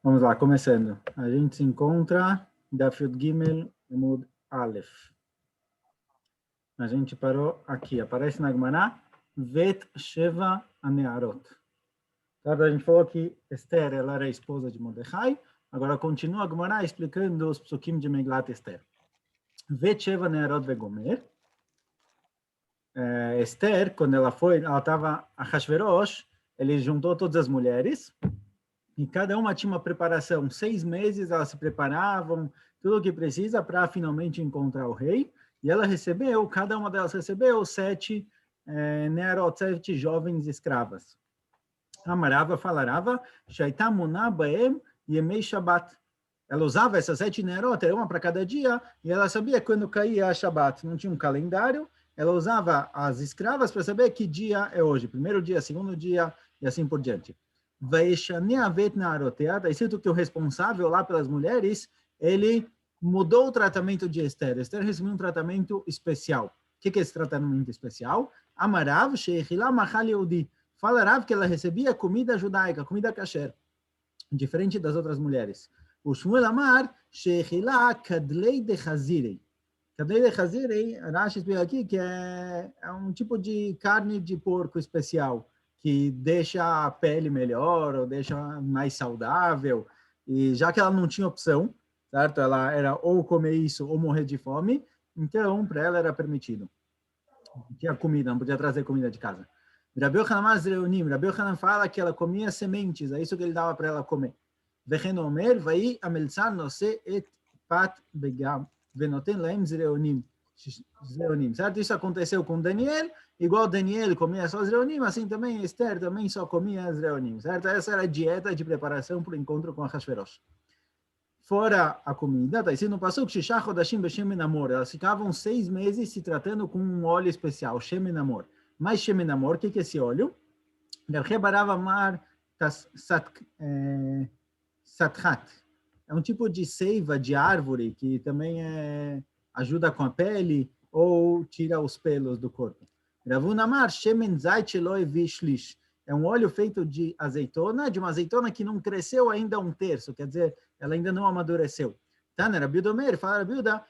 Vamos lá, começando. A gente se encontra Daf Yud Gimel Amud Aleph. A gente parou aqui. Aparece na Gemara Vet Sheva Anearot. A gente falou que Esther ela era a esposa de Mordecai. Agora continua a Gemara explicando os psukim de Megillat Esther. Vet Sheva Anearot Vegomer. Esther, quando ela estava a Hashverosh, ele juntou todas as mulheres. E cada uma tinha uma preparação. 6 meses elas se preparavam, tudo o que precisa para finalmente encontrar o rei. E ela recebeu, cada uma delas recebeu 7 Nearot, 7 jovens escravas. Amarava, falarava, Shaitamuna Baem Yemei Shabbat. Ela usava essas 7 Nearot, era uma para cada dia, e ela sabia quando caía a Shabbat. Não tinha um calendário, ela usava as escravas para saber que dia é hoje. Primeiro dia, segundo dia, e assim por diante. Está escrito que o responsável lá pelas mulheres, ele mudou o tratamento de Esther. Esther recebeu um tratamento especial. O que é esse tratamento especial? Amarav she'echila machal yehudi. Fala Rav que ela recebia comida judaica, comida kasher, diferente das outras mulheres. O Shmuel Amar she'echila kadlei de chazirei. Kadlei de chazirei, Rashi explica aqui que é um tipo de carne de porco especial, que deixa a pele melhor, ou deixa mais saudável, e já que ela não tinha opção, certo? Ela era ou comer isso ou morrer de fome, então para ela era permitido. Tinha comida, não podia trazer comida de casa. Rabi Yochanan fala que ela comia sementes, é isso que ele dava para ela comer. Vechenomer, vai amelzar nose et pat begam, venoten laim zreonim. Certo? Isso aconteceu com Daniel, igual Daniel comia só Zreonim, assim também Esther também só comia Zreonim, certo? Essa era a dieta de preparação para o encontro com a Hashverosh. Fora a comida, está escrito no Pasuk, Shishach Hodashim Beshem Namor, elas ficavam 6 meses se tratando com um óleo especial, Shem Namor. Mas Shem Namor, o que é esse óleo? Satchat. É um tipo de seiva de árvore que também ajuda com a pele ou tira os pelos do corpo. Ravunamar shemen zait eloi vishlish. É um óleo feito de uma azeitona que não cresceu ainda 1/3, quer dizer, ela ainda não amadureceu. Tana Rabiudomer, fala Rabiuda,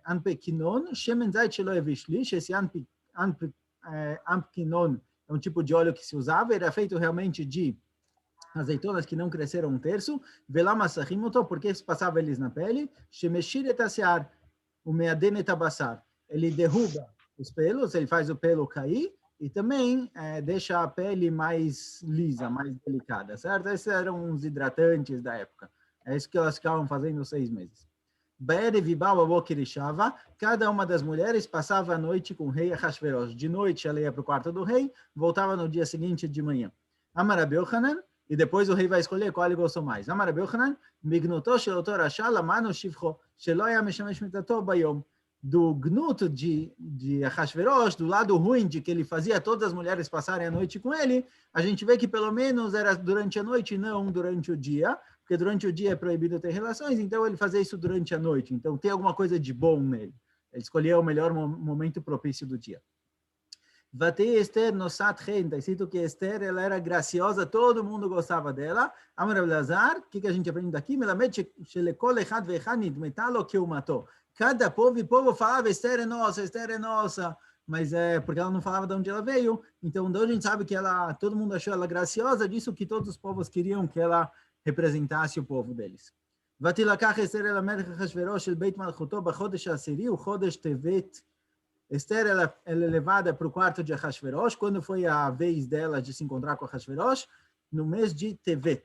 anpekinon shemen zait eloi vishlish. Esse anpekinon é um tipo de óleo que se usava, era feito realmente de azeitonas que não cresceram 1/3, velamassachimoto, porque se passava eles na pele, shemeshir etasear, o meaden etabassar, ele derruba os pelos, ele faz o pelo cair, e também deixa a pele mais lisa, mais delicada, certo? Esses eram os hidratantes da época. É isso que elas ficavam fazendo 6 meses. Cada uma das mulheres passava a noite com o rei Ahashverosh. De noite ela ia para o quarto do rei, voltava no dia seguinte de manhã. Amar Rabi Yochanan, e depois o rei vai escolher qual ele gostou mais. Amar Rabi Yochanan, mignuto shel oto rasha lamanu shivcho, shelo haya meshamesh mitato bayom. Do gnut de Ahashverosh, do lado ruim de que ele fazia todas as mulheres passarem a noite com ele, a gente vê que pelo menos era durante a noite, não durante o dia, porque durante o dia é proibido ter relações, então ele fazia isso durante a noite. Então tem alguma coisa de bom nele. Ele escolheu o melhor momento propício do dia. Vatei Esther no Satchen, está escrito que Esther ela era graciosa, todo mundo gostava dela. Amar Rabi Elazar, o que a gente aprende daqui? Melamed shelekol echad ve'echad nidmetalo que o matou. Cada povo e povo falava Esther é nossa, mas é porque ela não falava de onde ela veio. Então, de onde a gente sabe que todo mundo achou ela graciosa, disso que todos os povos queriam que ela representasse o povo deles. Vatilakach Esther el Melech Achashverosh el Beit Malchuto b'chodesh Asiri u chodesh Tevet. Esther ela é levada para o quarto de Ahashverosh, quando foi a vez dela de se encontrar com Ahashverosh, no mês de Tevet,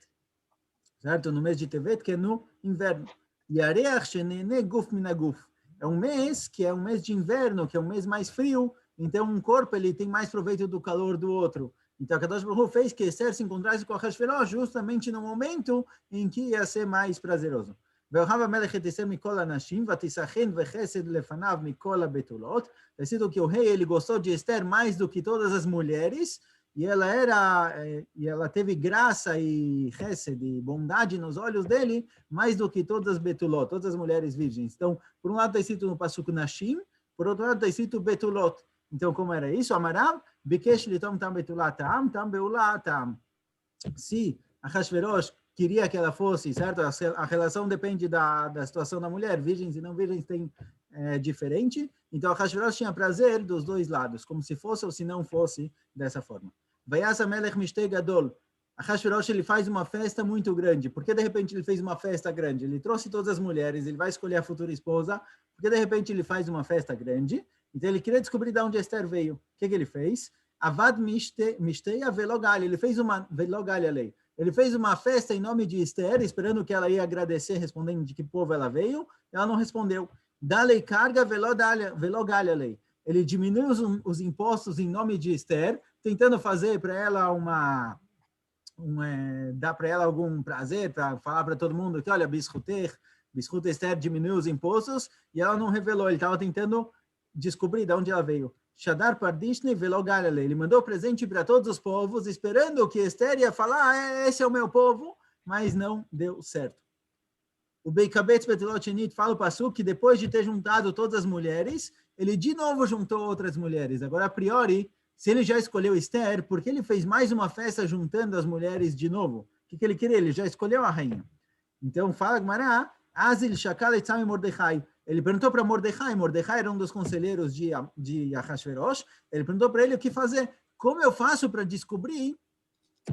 certo? No mês de Tevet, que é no inverno. Yareach shenene guf minaguf. É um mês que é um mês de inverno, que é um mês mais frio, então um corpo ele tem mais proveito do calor do outro. Então a Kadosh Baruch Hu fez que Esther se encontrasse com Ahashverosh justamente no momento em que ia ser mais prazeroso. ואוהב המלך את אסתר מכל הנשים, ותשכן וחסד לפניו מכל הבתולות. Está escrito que o rei ele gostou de Esther mais do que todas as mulheres, e ela teve graça e chesed, e bondade nos olhos dele, mais do que todas as betulot, todas as mulheres virgens. Então, por um lado está escrito no Pasuk Nashim, por outro lado está escrito betulot. Então, como era isso? Amarav, bikesh litom tam betulat tam beula tam. Se Ahashverosh queria que ela fosse, certo? A relação depende da situação da mulher, virgens e não virgens tem diferente. Então, a Hashverosh tinha prazer dos dois lados, como se fosse ou se não fosse dessa forma. Vayasa Melech Mishtei Gadol. A Hashverosh, ele faz uma festa muito grande. Por que, de repente, ele fez uma festa grande? Ele trouxe todas as mulheres, ele vai escolher a futura esposa. Por que, de repente, ele faz uma festa grande? Então, ele queria descobrir de onde Esther veio. O que ele fez? Avad Mishteia Velogali. Ele fez uma Velogali lei. Ele fez uma festa em nome de Esther, esperando que ela ia agradecer, respondendo de que povo ela veio. Ela não respondeu. Dalei carga Velogali lei. Ele diminuiu os impostos em nome de Esther, tentando fazer para ela dar para ela algum prazer, para falar para todo mundo que, olha, Bisruter Esther diminuiu os impostos, e ela não revelou. Ele estava tentando descobrir de onde ela veio. Shadar Pardishne Velogalele. Ele mandou presente para todos os povos, esperando que Esther ia falar, esse é o meu povo, mas não deu certo. O Beikabetz Betelot fala o Passuque que depois de ter juntado todas as mulheres, ele de novo juntou outras mulheres. Agora, a priori, se ele já escolheu Esther, por que ele fez mais uma festa juntando as mulheres de novo? O que ele queria? Ele já escolheu a rainha. Então, fala Gmará, Azil Shakal Etzami Mordechai. Ele perguntou para Mordecai. Mordecai era um dos conselheiros de Ahasverosh. Ele perguntou para ele o que fazer. Como eu faço para descobrir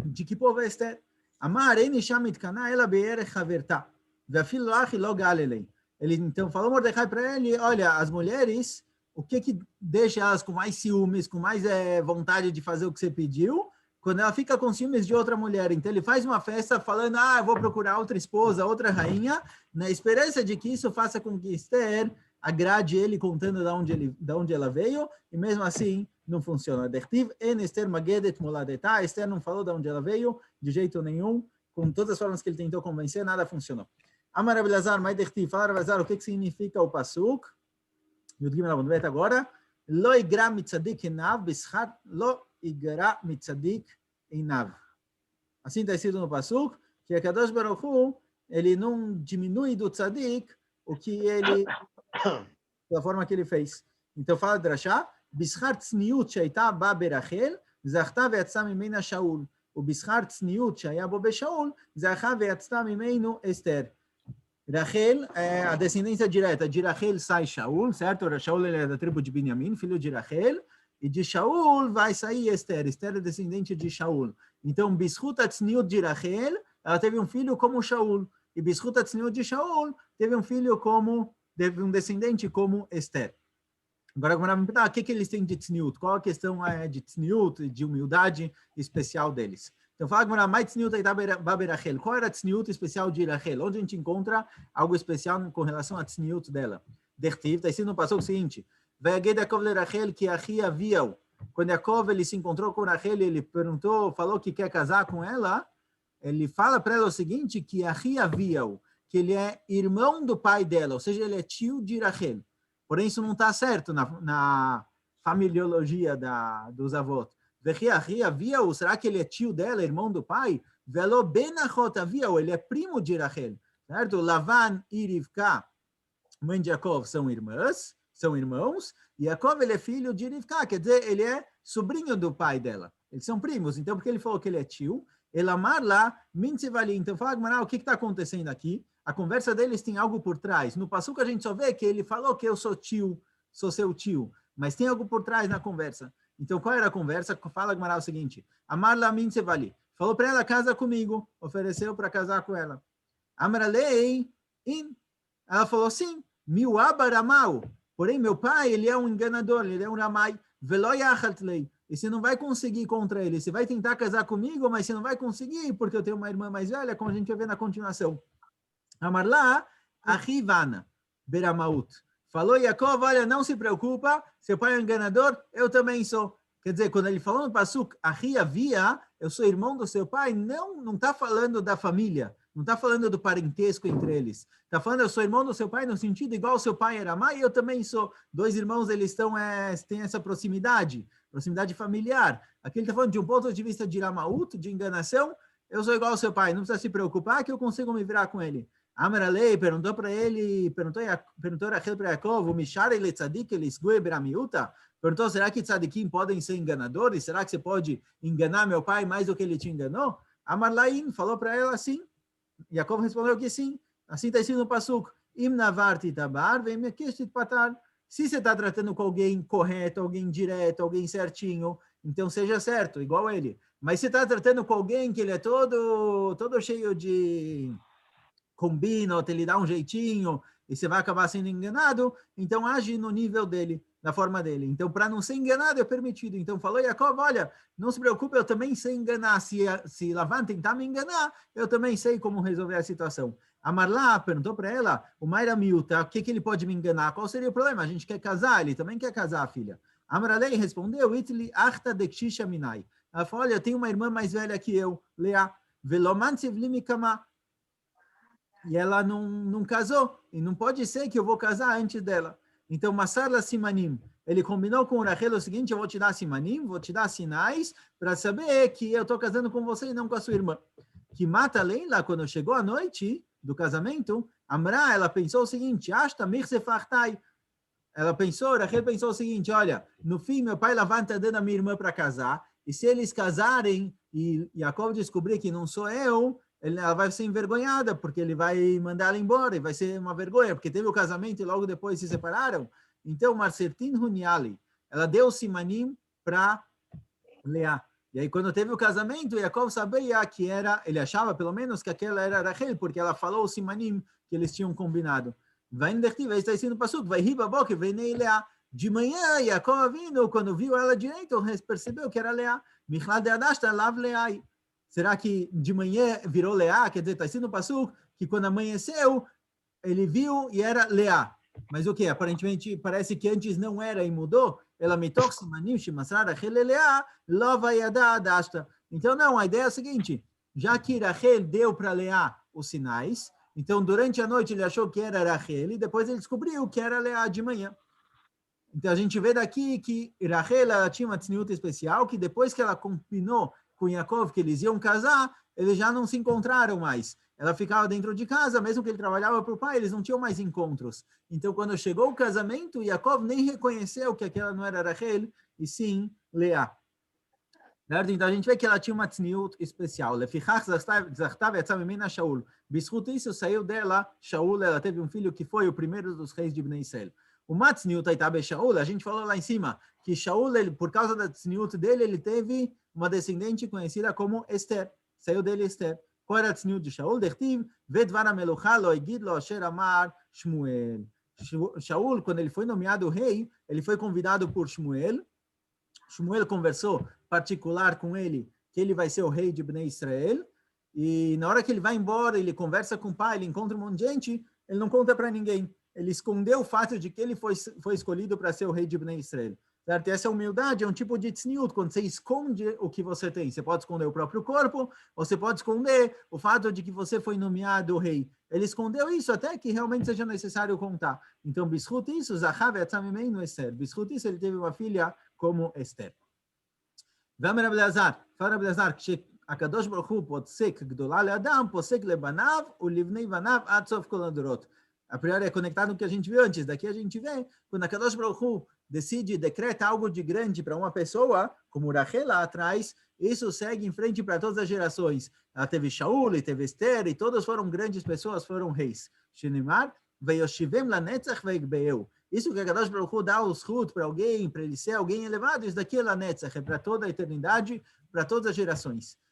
de que povo é Esther? Amar Enishamit Kana ela be'erech haverta. Ve'afil achi lo galelei. Ele então falou Mordecai para ele, olha, as mulheres, o que deixa elas com mais ciúmes, com mais vontade de fazer o que você pediu? Quando ela fica com ciúmes de outra mulher. Então, ele faz uma festa falando, eu vou procurar outra esposa, outra rainha, na esperança de que isso faça com que Esther agrade ele, contando de onde ela veio, e mesmo assim, não funciona. Dertiv en Esther magedet moladetá. Esther não falou de onde ela veio, de jeito nenhum. Com todas as formas que ele tentou convencer, nada funcionou. Amar Abelazar, mas Dertiv, fala Abelazar, o que significa o Pasuk? Yud Gimel Amud Bet agora. Lo igra mitzadik enav bishar lo igra mitzadik enav. Assim está escrito no Pasuk, que a Kadosh Baruch Hu, ele não diminui do tzadik o que ele, da forma que ele fez. Então fala Drashá, bishar tzniut sheita ba berachel, zachta ve'atzta mimena Shaul. O bishar tzniut shaya bo beshaul, zachta ve'atzta mimenu Esther. Rachel é a descendência direta. De Rachel sai Shaul, certo? Shaul ele é da tribo de Binyamin, filho de Rachel. E de Shaul vai sair Esther. Esther é descendente de Shaul. Então, Bishut Tzniut de Rachel, ela teve um filho como Shaul. E Bishut Tzniut de Shaul teve um descendente como Esther. Agora, vamos perguntar o que eles têm de Tzniut. Qual a questão de Tzniut, de humildade especial deles? Então, fala que mais Tzniut Baber Rachel. Qual era a Tzniut especial de Rachel? Onde a gente encontra algo especial com relação a Tzniut dela? Dertiv, está escrito no passo seguinte. Vayaged Yaakov le Rachel ki achi aviau. Quando Yaakov ele se encontrou com Rachel, ele falou que quer casar com ela, ele fala para ela o seguinte, que achi aviau, que ele é irmão do pai dela, ou seja, ele é tio de Rachel. Porém, isso não está certo na familiologia dos avós. Será que ele é tio dela, irmão do pai? Velo benachot aviau, ele é primo de Rachel. Certo? Lavan e Rivka, mãe de Yaakov, são irmãos, e Yaakov ele é filho de Rivka, quer dizer, ele é sobrinho do pai dela. Eles são primos, então porque ele falou que ele é tio, ele amar lá, mintzivali. Então fala, Gmará, o que está acontecendo aqui? A conversa deles tem algo por trás. No Passuca a gente só vê que ele falou que eu sou seu tio, mas tem algo por trás na conversa. Então qual era a conversa? Fala, Gmará, o seguinte, amar lá, mintzivali. Falou para ela, casa comigo, ofereceu para casar com ela. Amaralei, ela falou sim, miuabaramau. Porém, meu pai, ele é um enganador, ele é um ramai. E você não vai conseguir contra ele. Você vai tentar casar comigo, mas você não vai conseguir, porque eu tenho uma irmã mais velha, como a gente vai ver na continuação. Amarlá, achivana, beramaut. Falou Yaakov, olha, não se preocupa, seu pai é um enganador, eu também sou. Quer dizer, quando ele falou no Pasuk, achivia, eu sou irmão do seu pai, não está falando da família. Não está falando do parentesco entre eles. Está falando, eu sou irmão do seu pai, no sentido igual o seu pai era mãe, e eu também sou. Dois irmãos, eles têm essa proximidade familiar. Aqui ele está falando de um ponto de vista de ramaut, de enganação. Eu sou igual ao seu pai, não precisa se preocupar que eu consigo me virar com ele. Amaralei perguntou para ele, perguntou Rachel para Yaakov, o Mishare le tzadik ele esgue beramiuta? Perguntou, será que tzadikim podem ser enganadores? Será que você pode enganar meu pai mais do que ele te enganou? Amarlaim falou para ela assim, Yaakov respondeu que sim. Assim está escrito no Pasuk. Im navarti tabar, vem me patar. Se você está tratando com alguém correto, alguém direto, alguém certinho, então seja certo, igual ele. Mas se está tratando com alguém que ele é todo cheio de combina, ou ele dá um jeitinho, e você vai acabar sendo enganado, então age no nível dele, na forma dele. Então, para não ser enganado, é permitido. Então, falou Jacob, olha, não se preocupe, eu também sei enganar. Se Lavan tentar me enganar, eu também sei como resolver a situação. A Marlá perguntou para ela, o Maira Miúta, o que ele pode me enganar? Qual seria o problema? A gente quer casar, ele também quer casar, filha. A Maralei respondeu, Itli achta dekshisha minai. Ela falou, olha, eu tenho uma irmã mais velha que eu, Lea, veloman tivli kama, e ela não casou, e não pode ser que eu vou casar antes dela. Então, Masarla Simanim, ele combinou com o Rachel o seguinte, eu vou te dar Simanim, vou te dar sinais, para saber que eu estou casando com você e não com a sua irmã. Que mata Leila, quando chegou a noite do casamento, Amra, ela pensou o seguinte, Ashta mirsefartai. Ela pensou, Rachel pensou o seguinte, olha, no fim, meu pai levanta dando a minha irmã para casar, e se eles casarem, e Jacob descobrir que não sou eu, ela vai ser envergonhada, porque ele vai mandar ela embora, e vai ser uma vergonha, porque teve o casamento e logo depois se separaram. Então, Marcertin Huniali, ela deu o simanim para Leá. E aí, quando teve o casamento, Jacob sabia que era, ele achava pelo menos que aquela era Rachel, porque ela falou o simanim que eles tinham combinado. Vai está escrito no Pasuk, vai riba boca, vem Leá. De manhã, Jacob vindo, quando viu ela direito, percebeu que era Leá. Michlal de Adashta, lav Leá. Será que de manhã virou Leá? Quer dizer, está escrito no Pasuk que quando amanheceu, ele viu e era Leá. Mas o que? Aparentemente, parece que antes não era e mudou. Ela mitoch simanim shemasra Rachel Leá, lova yada adashta. Então, não, a ideia é a seguinte, já que Rachel deu para Leá os sinais, então durante a noite ele achou que era Rachel e depois ele descobriu que era Leá de manhã. Então, a gente vê daqui que Rachel tinha uma tzniut especial, que depois que ela combinou com Yaakov que eles iam casar, eles já não se encontraram mais. Ela ficava dentro de casa, mesmo que ele trabalhava para o pai, eles não tinham mais encontros. Então, quando chegou o casamento, Yaakov nem reconheceu que aquela não era Rachel, e sim Leá. Certo? Então, a gente vê que ela tinha uma tzniut especial. Lefichach zachtav yatzam mimena Shaul. Biscuta isso, saiu dela Shaul, ela teve um filho que foi o primeiro dos reis de Bnei Israel. O Matzniut Aitabe Shaul, a gente falou lá em cima, que Shaul, ele, por causa da tzniut dele, ele teve uma descendente conhecida como Esther. Saiu dele Esther. Qual era a tzniut de Shaul? Dertiv, vedvar ameluchá lo egid lo asher amar Shmuel. Shaul, quando ele foi nomeado rei, ele foi convidado por Shmuel. Shmuel conversou particular com ele, que ele vai ser o rei de Bnei Israel. E na hora que ele vai embora, ele conversa com o pai, ele encontra um monte de gente, ele não conta para ninguém. Ele escondeu o fato de que ele foi escolhido para ser o rei de Bnei Israel. Certo? Essa humildade é um tipo de tzniut, quando você esconde o que você tem. Você pode esconder o próprio corpo, ou você pode esconder o fato de que você foi nomeado rei. Ele escondeu isso até que realmente seja necessário contar. Então, Bishut isso, Zahav Yatzamimenu Esther. Bishut isso, ele teve uma filha como Esther. Vamos Rav Elazar. Fala Rav Elazar, כשהקדוש ברוך הוא פוסק גדולה לאדם, פוסק לבניו ולבני בניו עד סוף כל הדורות. A priori é conectado com o que a gente viu antes. Daqui a gente vê, quando a Kadosh Baruch Hu decide, decreta algo de grande para uma pessoa, como Rachel lá atrás, isso segue em frente para todas as gerações. Ela teve Shaul, e teve Esther, e todas foram grandes pessoas, foram reis. Shinimar, veioshivem lanetzach veigbeeu. Isso que a Kadosh Baruch Hu dá os frutos para alguém, para ele ser alguém elevado, isso daqui é lanetzach, é para toda a eternidade, para todas as gerações.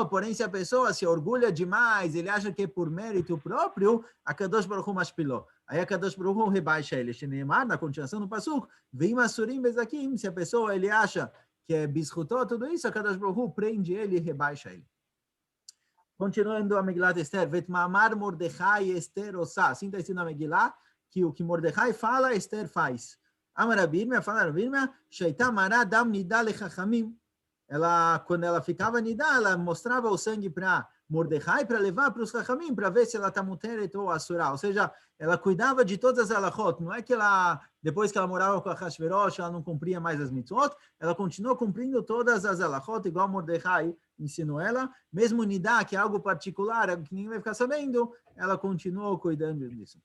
Porém, se a pessoa se orgulha demais, ele acha que é por mérito próprio, a Kadosh Baruch Hu mashpiló. Aí a Kadosh Baruch Hu rebaixa ele. Sheneemar, na continuação do Pasuk, vim asurim bezakim, se a pessoa ele acha que é bisrutou tudo isso, a Kadosh Baruch Hu prende ele e rebaixa ele. Continuando a Megilat Esther, Vetmamar Mordechai Esther Ossá. Assim está escrito na Megillah, que o que Mordechai fala, Esther faz. Amar Abirmia, fala Abirmia, Shaitamara dam nida lechachamim. Ela, quando ela ficava nidá, ela mostrava o sangue para Mordecai, para levar para os Chachamim, para ver se ela está muteret ou assurá. Ou seja, ela cuidava de todas as halachot. Não é que ela, depois que ela morava com a Hashverosh, ela não cumpria mais as mitzvot, ela continuou cumprindo todas as halachot, igual Mordecai ensinou ela. Mesmo nidá, que é algo particular, algo que ninguém vai ficar sabendo, ela continuou cuidando disso.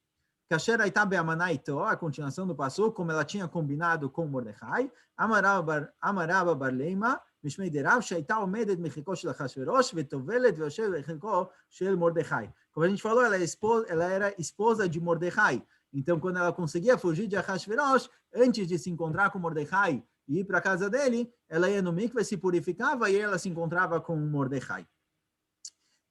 Kasher Aita Be'amanaito, a continuação do passo, como ela tinha combinado com Mordecai, Amaraba Barleima, משמי דרב, שהייתה עומדת מחיקו של אחשוורוש, וטובלת ויושב בחיקו של מרדכי. Como a gente falou, ela era esposa de Mordecai. Então, quando ela conseguia fugir de Ahasverosh, antes de se encontrar com Mordecai e ir para a casa dele, ela ia no mikve, se purificava e ela se encontrava com Mordecai.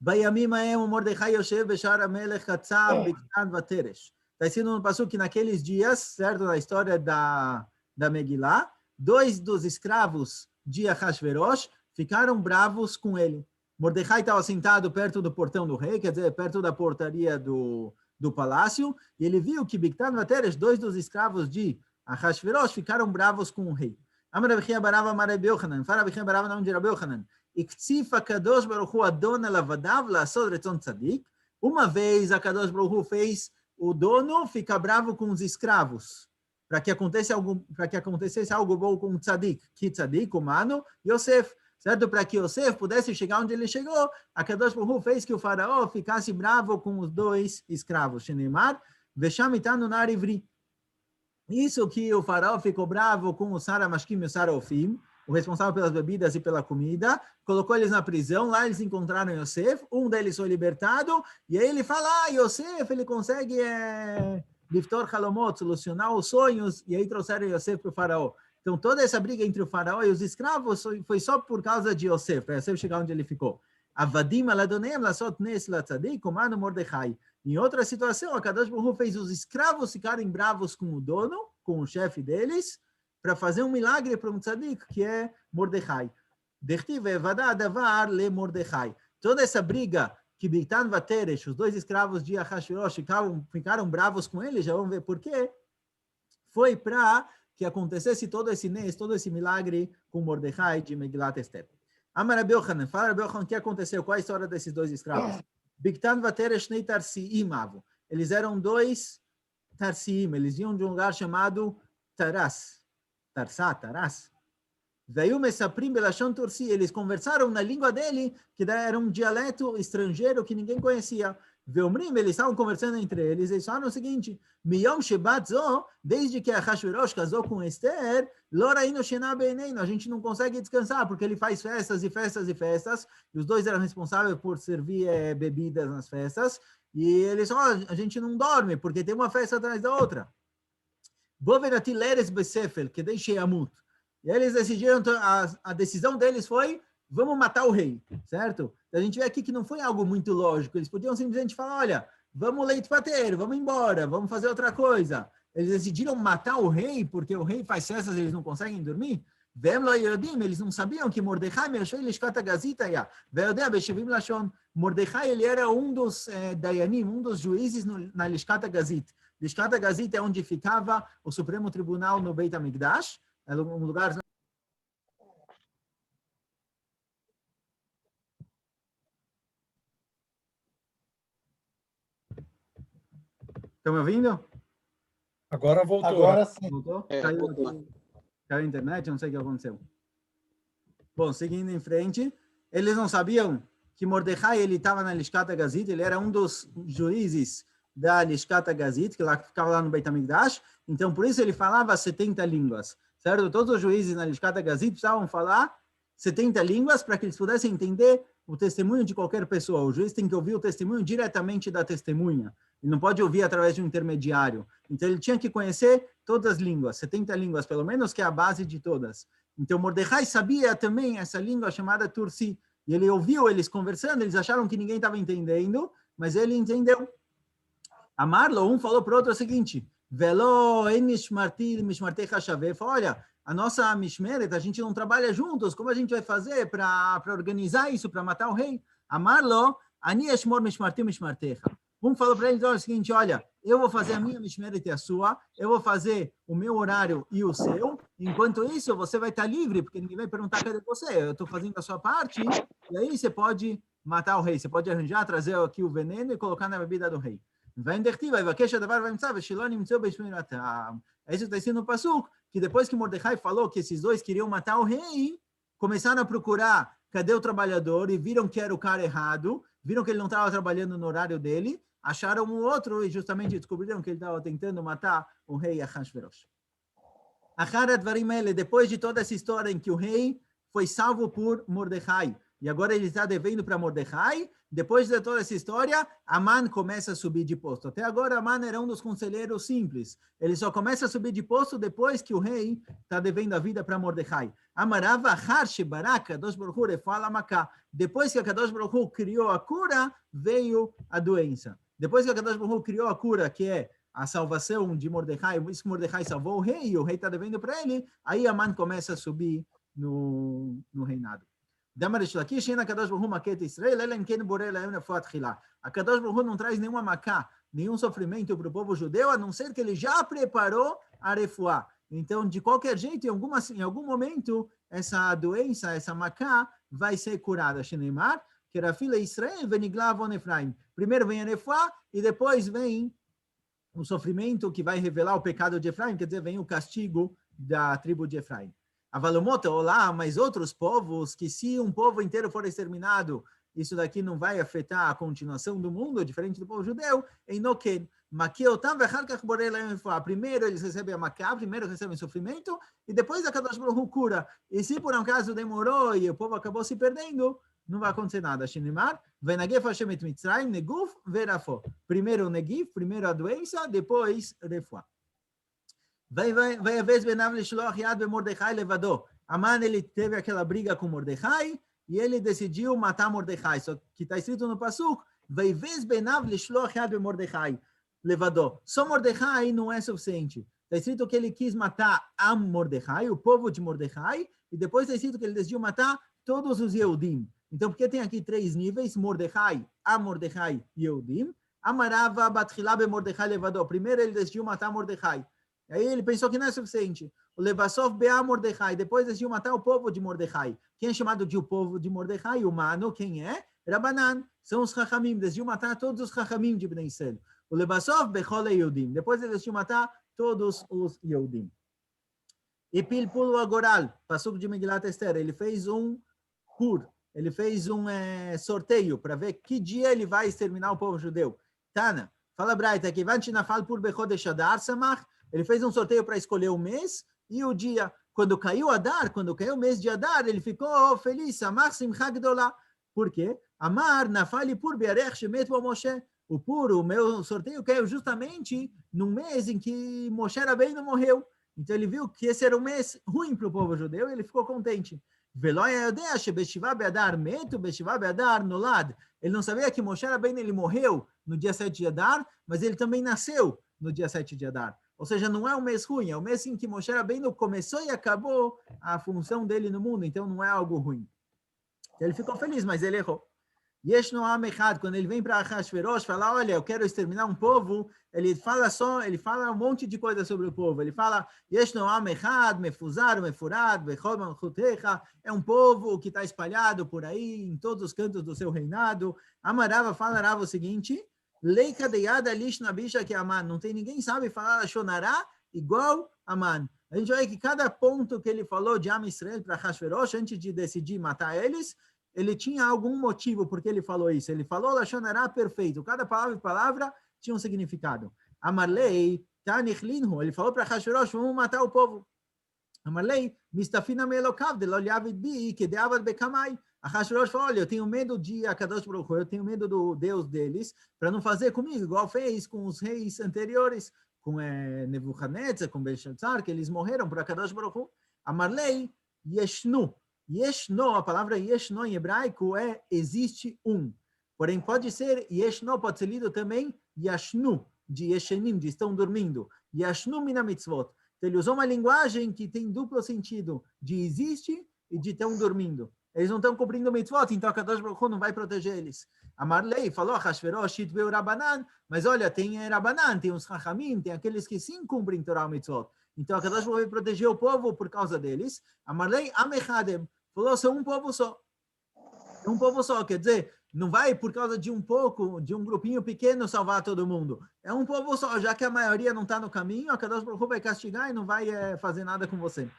בימים ההם ומרדכי יושב בשער המלך הצב בקטן ותרש. Está escrito no passuco que naqueles dias, certo, na história da Megilá, 2 dos escravos de Ahasverosh ficaram bravos com ele. Mordecai estava sentado perto do portão do rei, quer dizer, perto da portaria do palácio, e ele viu que Bigtan Vateres, 2 dos escravos de Ahasverosh, ficaram bravos com o rei. Amar Rabi Chia Barav Amar Rabi Yochanan, fala Rabi Chia Barav nome de Rabi Yochanan, Iktzif HaKadosh Baruch Hu Adon Elavadav La'asod Retzon Tzadik. Uma vez a Kadosh Baruch Hu fez o dono ficar bravo com os escravos, para que acontecesse algo bom com o Tzadik, que Tzadik, humano, Yosef, certo? Para que Yosef pudesse chegar onde ele chegou, a Kadosh Baruch Hu fez que o faraó ficasse bravo com os 2 escravos, Shenemar, Vesham itanu nar ivri. Isso que o faraó ficou bravo com o Sara Mashkim e o Sara Ofim, o responsável pelas bebidas e pela comida, colocou eles na prisão, lá eles encontraram Yosef, um deles foi libertado, e aí ele fala, Yosef, ele consegue Liftor Halomot, solucionar os sonhos, e aí trouxeram Yosef para o faraó. Então, toda essa briga entre o faraó e os escravos foi só por causa de Yosef, para Yosef chegar onde ele ficou. Avadim aladonem lasot nes latzadik, comando Mordecai. Em outra situação, a Kadosh Baruch Hu fez os escravos ficarem bravos com o dono, com o chefe deles, para fazer um milagre para um tzadik, que é Mordecai. Dechtiv evada adavar le Mordecai. Toda essa briga que Bigtan Vateresh, os 2 escravos de Ahasverosh, ficaram bravos com ele, já vamos ver por quê, foi para que acontecesse todo esse milagre com Mordecai de Megilat Esther. Amar Rabi Yochanan, fala Rabi Yochanan, o que aconteceu? Qual a história desses 2 escravos? Bigtan Vateresh nei Tarsiim avu. Eles eram 2 Tarsiim, eles vinham de um lugar chamado Taras. Taras. Veio Mesaprim Belashon Tursi, eles conversaram na língua dele, que era um dialeto estrangeiro que ninguém conhecia. Veomrim, eles estavam conversando entre eles, eles falaram o seguinte, Miyom Shebat Zo, desde que Ahasverosh casou com Esther, Loraino Shena Beineino, a gente não consegue descansar, porque ele faz festas e festas e festas, e os 2 eram responsáveis por servir bebidas nas festas, e eles falaram, a gente não dorme, porque tem uma festa atrás da outra. Boverati Leres Besefel, que deixei Amut. E eles decidiram, a decisão deles foi, vamos matar o rei, certo? A gente vê aqui que não foi algo muito lógico, eles podiam simplesmente falar, olha, vamos leite pateiro, vamos embora, vamos fazer outra coisa. Eles decidiram matar o rei, porque o rei faz festas e eles não conseguem dormir. Eles não sabiam que Mordecai, Mordecai, ele era um dos Dayanim, um dos juízes na Lishkat Gazit. Lishkat Gazit é onde ficava o Supremo Tribunal no Beit HaMikdash, é um lugar... Estão me ouvindo? Agora voltou. Agora sim. Voltou? Voltou. Caiu a internet, não sei o que aconteceu. Bom, seguindo em frente, eles não sabiam que Mordecai, ele estava na Lishkat Gazit, ele era um dos juízes da Lishkat Gazit, que ficava lá no Beit HaMikdash, então por isso ele falava 70 línguas, certo? Todos os juízes na Lishkat Gazit precisavam falar 70 línguas para que eles pudessem entender o testemunho de qualquer pessoa. O juiz tem que ouvir o testemunho diretamente da testemunha. Ele não pode ouvir através de um intermediário. Então, ele tinha que conhecer todas as línguas, 70 línguas, pelo menos, que é a base de todas. Então, Mordecai sabia também essa língua chamada Tursi. E ele ouviu eles conversando, eles acharam que ninguém estava entendendo, mas ele entendeu. Amarlo, um falou para o outro o seguinte, Velo en mishmartei chashaveh, olha, a nossa mishmeret, a gente não trabalha juntos, como a gente vai fazer para organizar isso, para matar o rei? Amarlo, ani eshmor mishmarti mishmartecha. Um falou para ele o seguinte, olha, eu vou fazer a minha mishmeret e a sua, eu vou fazer o meu horário e o seu, enquanto isso você vai estar livre, porque ninguém vai perguntar cadê você, eu estou fazendo a sua parte, e aí você pode matar o rei, você pode arranjar, trazer aqui o veneno e colocar na bebida do rei. É isso que está escrito no Pasuk, que depois que Mordecai falou que esses 2 queriam matar o rei, começaram a procurar cadê o trabalhador e viram que era o cara errado, viram que ele não estava trabalhando no horário dele, acharam um outro e justamente descobriram que ele estava tentando matar o rei Ahasverosh. Depois de toda essa história em que o rei foi salvo por Mordecai. E agora ele está devendo para Mordecai. Depois de toda essa história, Aman começa a subir de posto. Até agora, Aman era um dos conselheiros simples. Ele só começa a subir de posto depois que o rei está devendo a vida para Mordecai. Amarava Harshi Baraka, Kadosh Baruch Hu Refala Maká. Depois que a Kadosh Baruch Hu criou a cura, veio a doença. Depois que a Kadosh Baruch Hu criou a cura, que é a salvação de Mordecai, isso que Mordecai salvou o rei, e o rei está devendo para ele, aí Aman começa a subir no reinado. A Kadosh Baruch Hu não traz nenhuma macá, nenhum sofrimento para o povo judeu, a não ser que ele já preparou a refuá. Então, de qualquer jeito, em algum momento, essa doença, essa macá, vai ser curada. Shenemar, que era filha Israel, veniglav on Efraim. Primeiro vem a refuá e depois vem o sofrimento que vai revelar o pecado de Efraim, quer dizer, vem o castigo da tribo de Efraim. Avalomota, olá, mas outros povos, que se um povo inteiro for exterminado, isso daqui não vai afetar a continuação do mundo, diferente do povo judeu, em Noken. Primeiro eles recebem a macá, primeiro recebem sofrimento, e depois a Kadosh Baruch Hu cura. E se por um caso demorou e o povo acabou se perdendo, não vai acontecer nada. Shinimar, Venagef Hashem et Mitzrayim, Neguf, Verafo. Primeiro o Negif, primeiro a doença, depois refuá. Vai a vez Benav Lishloach Yad be Mordecai levador. Aman, ele teve aquela briga com Mordecai e ele decidiu matar Mordecai. Só que está escrito no Pasuk, vai vez Benav Lishloach Yad be Mordecai levador. Só Mordecai não é suficiente. Está escrito que ele quis matar a Mordecai, o povo de Mordecai, e depois está escrito que ele decidiu matar todos os Yehudim. Então, porque tem aqui 3 níveis, Mordecai, a Mordecai e Yehudim. Amarava Batchilá be Mordecai levador. Primeiro ele decidiu matar Mordecai. Aí ele pensou que não é suficiente. O Levassov Be'a Mordecai. Depois decidiu matar o povo de Mordecai. Quem é chamado de o povo de Mordecai? Humano. Quem é? Rabanan. São os Chachamim. Decidiu matar todos os Chachamim de Bnei Israel. O Levassov Bechol Yehudim. Depois ele decidiu matar todos os Yehudim. E Pilpul Agoral. Passuco de Megilat Esther. Ele fez um ele fez um sorteio para ver que dia ele vai exterminar o povo judeu. Tana. Fala Braita. Que van Shinafal Pur Bechodesh Adar Samach. Ele fez um sorteio para escolher o mês e o dia. Quando caiu Adar, quando caiu o mês de Adar, ele ficou feliz. Amar Simcha Gdolah. Por quê? Amar Nafali Pur Be'arech Shemet Bo Moshe. O meu sorteio caiu justamente no mês em que Moshe Rabbeinu morreu. Então ele viu que esse era um mês ruim para o povo judeu e ele ficou contente. Ele não sabia que Moshe Rabbeinu ele morreu no dia 7 de Adar, mas ele também nasceu no dia 7 de Adar. Ou seja, não é um mês ruim, é um mês em que Moshe Rabbeinu começou e acabou a função dele no mundo, então não é algo ruim. Ele ficou feliz, mas ele errou. Yesh no Am Echad, quando ele vem para Achashverosh falar, olha, eu quero exterminar um povo, ele fala um monte de coisas sobre o povo. Ele fala, Yesh no Am Echad, Mefuzar, Mefurad, Bechol Malchutecha, é um povo que está espalhado por aí, em todos os cantos do seu reinado. Amarava falará o seguinte, Leika deyada lish nabisha que Aman, não tem ninguém sabe falar Shonará igual Aman. A gente vê que cada ponto que ele falou de Am Israel para Achashverosh, antes de decidir matar eles, ele tinha algum motivo porque ele falou isso. Ele falou Lashon Hara perfeito. Cada palavra tinha um significado. Amarlei, Tanichlinu, ele falou para Achashverosh, vamos matar o povo. Amarlei, Mistafina Melokav, de Loliavid Bi, que deavad Bekamai. Achashverosh falou, olha, eu tenho medo de Akadosh Baruch Hu, eu tenho medo do Deus deles, para não fazer comigo, igual fez com os reis anteriores, com Nebuchadnezzar, com Belshazzar, que eles morreram por Akadosh Baruch Hu. Amarlei, Yeshnu. Yeshno, a palavra Yeshno em hebraico é existe um. Porém, pode ser Yeshno, pode ser lido também Yashnu, de Yeshenim, de estão dormindo. Yashnu mina mitzvot. Então, ele usou uma linguagem que tem duplo sentido, de existe e de estão dormindo. Eles não estão cumprindo mitzvot, então a Kadosh Baruch Hu não vai proteger eles. Amarlei falou, Achashverosh, Yitveu Rabanan, mas olha, tem Rabanan, tem os Chachamim, tem aqueles que sim cumprem Torah mitzvot. Então a Kadosh Baruch Hu vai proteger o povo por causa deles. Amarlei Amechadem. Falou, são um povo só. Um povo só, quer dizer, não vai por causa de um grupinho pequeno salvar todo mundo. É um povo só, já que a maioria não está no caminho, a Kadosh Baruch Hu vai castigar e não vai fazer nada com você.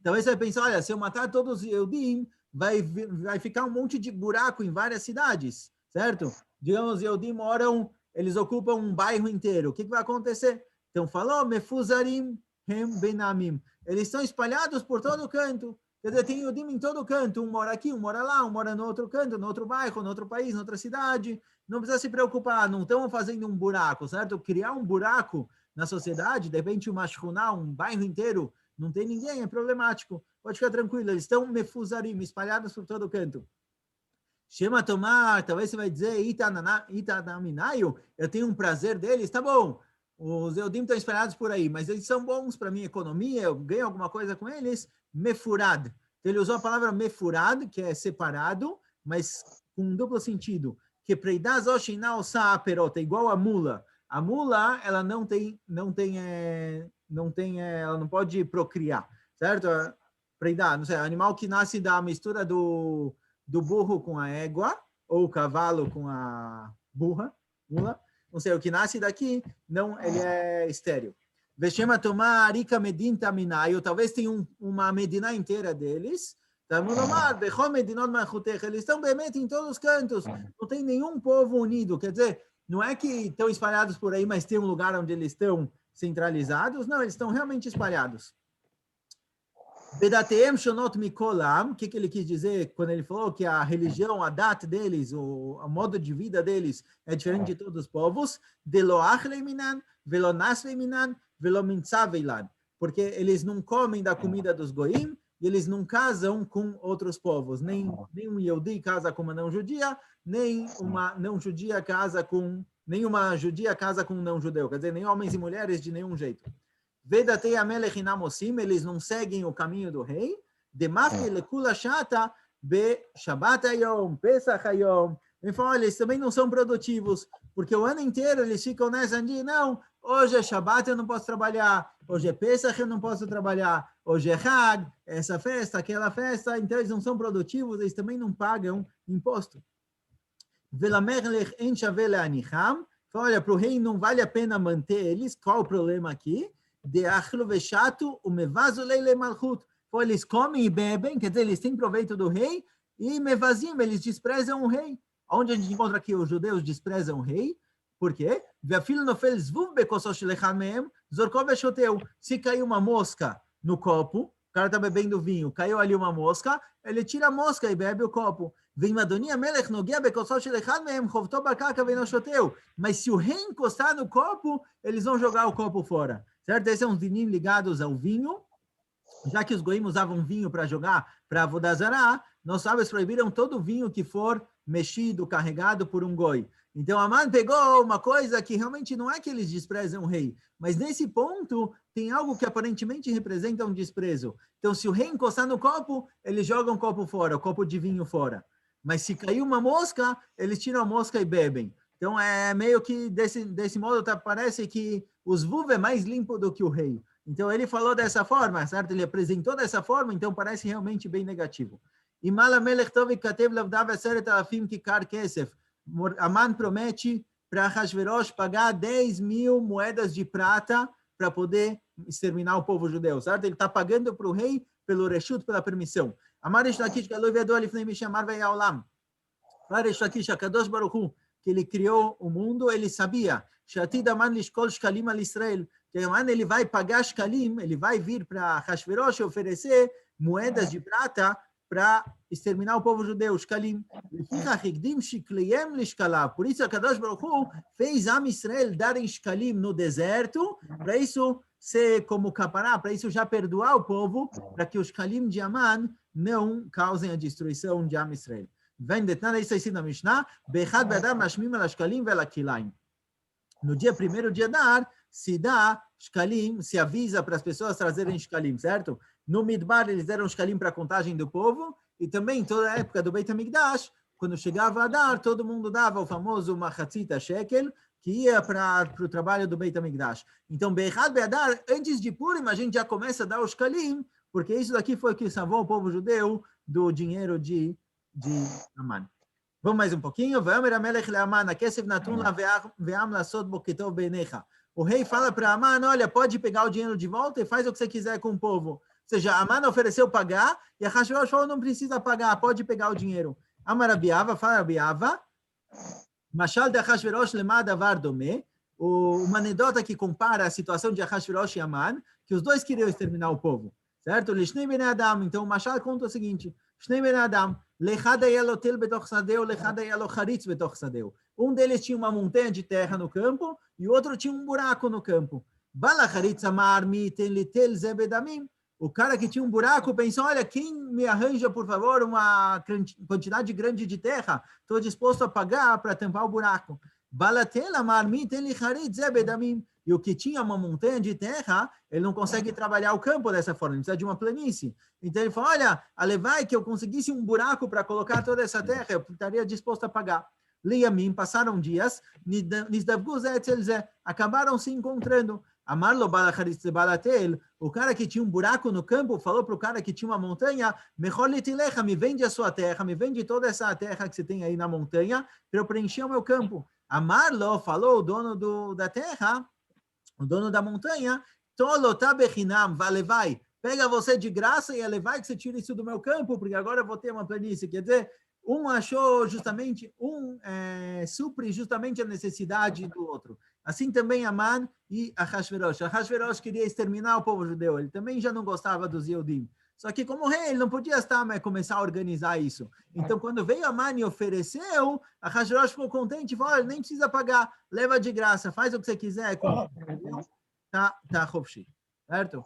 Talvez você vai pensar, olha, se eu matar todos os Yehudim, vai ficar um monte de buraco em várias cidades, certo? Digamos, os Yehudim eles ocupam um bairro inteiro. O que vai acontecer? Então falou, Mefuzarim, hem benamim. Eles estão espalhados por todo canto. Quer dizer, tem Yudim em todo canto. Um mora aqui, um mora lá, um mora no outro canto, no outro bairro, no outro país, na outra cidade. Não precisa se preocupar, não estão fazendo um buraco, certo? Criar um buraco na sociedade, de repente uma shchuná, um bairro inteiro, não tem ninguém, é problemático. Pode ficar tranquilo, eles estão mefuzarim, espalhados por todo canto. Shema tomar, talvez você vai dizer, Itanaminayo, eu tenho um prazer deles, tá bom. Os Eudim estão espalhados por aí, mas eles são bons para a minha economia, eu ganho alguma coisa com eles, mefurad. Então, ele usou a palavra mefurad, que é separado, mas com um duplo sentido. Que preidaz oshinal saaperot, é igual a mula. A mula, ela ela não pode procriar, certo? Preidar, não sei, animal que nasce da mistura do burro com a égua, ou o cavalo com a mula, não sei, o que nasce daqui, não, ele é estéril. Veshema tomar arika medin taminayo, talvez tenha uma medina inteira deles. Eles estão bemente em todos os cantos, não tem nenhum povo unido, quer dizer, não é que estão espalhados por aí, mas tem um lugar onde eles estão centralizados, não, eles estão realmente espalhados. Bedateem shonot mikolam, o que ele quis dizer quando ele falou que a religião, a data deles, o modo de vida deles é diferente de todos os povos, deloach leiminan, velonas leiminan, velomintzav leilan, porque eles não comem da comida dos goim e eles não casam com outros povos, nem um Yehudi casa com uma não judia, nem uma não judia casa com, nenhuma judia casa com um não judeu, quer dizer, nem homens e mulheres de nenhum jeito. Vedatei amelech inamosim, eles não seguem o caminho do rei. Demafke lekula shata be Shabbat hayom, Pesach hayom. Ele falou, olha, eles também não são produtivos, porque o ano inteiro eles ficam nessa dia, não, hoje é Shabbat, eu não posso trabalhar, hoje é Pesach, eu não posso trabalhar, hoje é Hag, essa festa, aquela festa, então eles não são produtivos, eles também não pagam imposto. Velamerlech en shave leanicham, olha, para o rei não vale a pena manter eles, qual o problema aqui? De achlo vechato o mevazo leile malchut. Eles comem e bebem, quer dizer, eles têm proveito do rei, e mevazim, eles desprezam o rei. Onde a gente encontra aqui os judeus desprezam o rei? Por quê? Se caiu uma mosca no copo, o cara está bebendo vinho, caiu ali uma mosca, ele tira a mosca e bebe o copo. Mas se o rei encostar no copo, eles vão jogar o copo fora. Certo? Esses são os dinim ligados ao vinho. Já que os goim usavam vinho para jogar para Avodah Zará, nossos sábios proibiram todo vinho que for mexido, carregado por um goi. Então, Aman pegou uma coisa que realmente não é que eles desprezam o rei, mas nesse ponto tem algo que aparentemente representa um desprezo. Então, se o rei encostar no copo, eles jogam o copo fora, o copo de vinho fora. Mas se cair uma mosca, eles tiram a mosca e bebem. Então, é meio que desse modo parece que os vuv é mais limpo do que o rei. Então, ele falou dessa forma, certo? Ele apresentou dessa forma, então parece realmente bem negativo. E Malamelech Tov Katev Lavdav Aseret Alafim Kikar Kesef. Aman promete para Hashverosh pagar 10.000 moedas de prata para poder exterminar o povo judeu, certo? Ele está pagando para o rei pelo reshut, pela permissão. Amar Eshlakish Galoi Ve'adol Lifnei Mishamar Ve'yaolam. Para Eshlakish, HaKadosh Baruch Hu, que ele criou o mundo, ele sabia. Shatid Aman Lishkol Shkalim al Israel. Que Aman ele vai pagar Shkalim, ele vai vir para Hashverosh oferecer moedas de prata para exterminar o povo judeu, Shkalim. Por isso, a Kadosh Baruch Hu fez Am Israel darem Shkalim no deserto, para isso ser como capará, para isso já perdoar o povo, para que os Shkalim de Aman não causem a destruição de Am Israel. Vem detalhe isso aí na Mishnah, Bechad Badar Mashmim al Shkalim vel Akilaim. No dia primeiro de Adar, se dá Shkalim, se avisa para as pessoas trazerem Shkalim, certo? No Midbar, eles deram Shkalim para a contagem do povo, e também toda a época do Beit HaMikdash, quando chegava Adar, todo mundo dava o famoso Machatzita Shekel, que ia para o trabalho do Beit HaMikdash. Então, Bechad Be'adar, antes de Purim, a gente já começa a dar o Shkalim, porque isso daqui foi o que salvou o povo judeu do dinheiro de Aman. Vamos mais um pouquinho. O rei fala para Aman, olha, pode pegar o dinheiro de volta e faz o que você quiser com o povo. Ou seja, Aman ofereceu pagar e a Hashverosh falou, não precisa pagar, pode pegar o dinheiro. Amar Rabiava, fala Rabiava, Mashal de Hashverosh lema davar domeh, uma anedota que compara a situação de Ahashverosh e Aman, que os dois queriam exterminar o povo, certo? Lishnei ben Adam. Então o Mashal conta o seguinte: Shnei ben Adam, lechad היה לו תל בתוך שדהו, lechad היה לו חריץ בתוך שדהו. Um deles tinha uma montanha de terra no campo e o outro tinha um buraco no campo. Bala charitz amar mi ten li tel ze bedamim. O cara que tinha um buraco pensou: olha, quem me arranja, por favor, uma quantidade grande de terra? Estou disposto a pagar para tampar o buraco. Balatel amar mi ten li charitz ze bedamim. E o que tinha uma montanha de terra, ele não consegue trabalhar o campo dessa forma, ele precisa de uma planície. Então ele falou: olha, alevai que eu conseguisse um buraco para colocar toda essa terra, eu estaria disposto a pagar. Liamim, passaram dias, acabaram se encontrando. Amarlo balacharitz balatel, o cara que tinha um buraco no campo, falou para o cara que tinha uma montanha: mejor litilecha, me vende a sua terra, me vende toda essa terra que você tem aí na montanha, para eu preencher o meu campo. Amarlo, falou o dono da terra, o dono da montanha: tolo tabechinam, vai, pega você de graça e elevai que você tira isso do meu campo, porque agora eu vou ter uma planície. Quer dizer, um achou justamente, supre justamente a necessidade do outro. Assim também Aman e Ahashverosh. Ahashverosh queria exterminar o povo judeu, ele também já não gostava dos Yehudim. Só que como rei, ele não podia começar a organizar isso. Então, quando veio Aman e ofereceu, Ahashverosh ficou contente e falou: olha, nem precisa pagar, leva de graça, faz o que você quiser. Tá, Hofshi. Certo?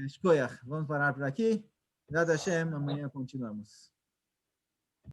Shkoyach. Vamos parar por aqui. Dada Hashem, amanhã continuamos.